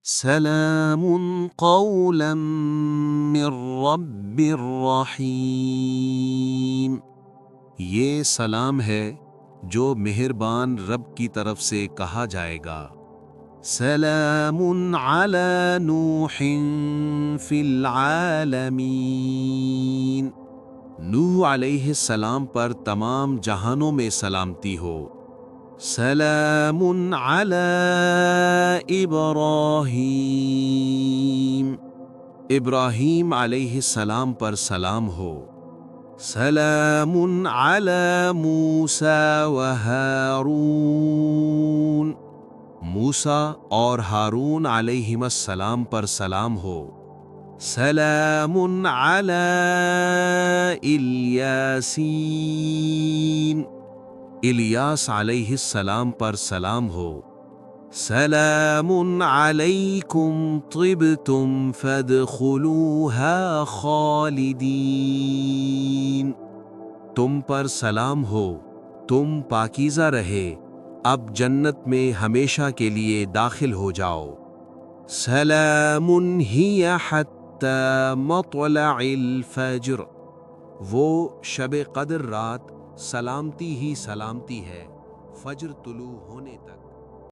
سلام قولا من رب الرحیم، یہ سلام ہے جو مہربان رب کی طرف سے کہا جائے گا۔ سلام علی نوح فی العالمین، نوح علیہ السلام پر تمام جہانوں میں سلامتی ہو۔ سلام علی ابراہیم، ابراہیم علیہ السلام پر سلام ہو۔ سلام علی موسیٰ و ہارون، موسیٰ اور ہارون علیہم السلام پر سلام ہو۔ سلام علی الیاسین، الیاس علیہ السلام پر سلام ہو۔ سلام علیکم طبتم فادخلوها خالدین، تم پر سلام ہو، تم پاکیزہ رہے، اب جنت میں ہمیشہ کے لیے داخل ہو جاؤ۔ سلام ہی حتی مطلع الفجر، وہ شب قدر رات سلامتی ہی سلامتی ہے فجر طلوع ہونے تک۔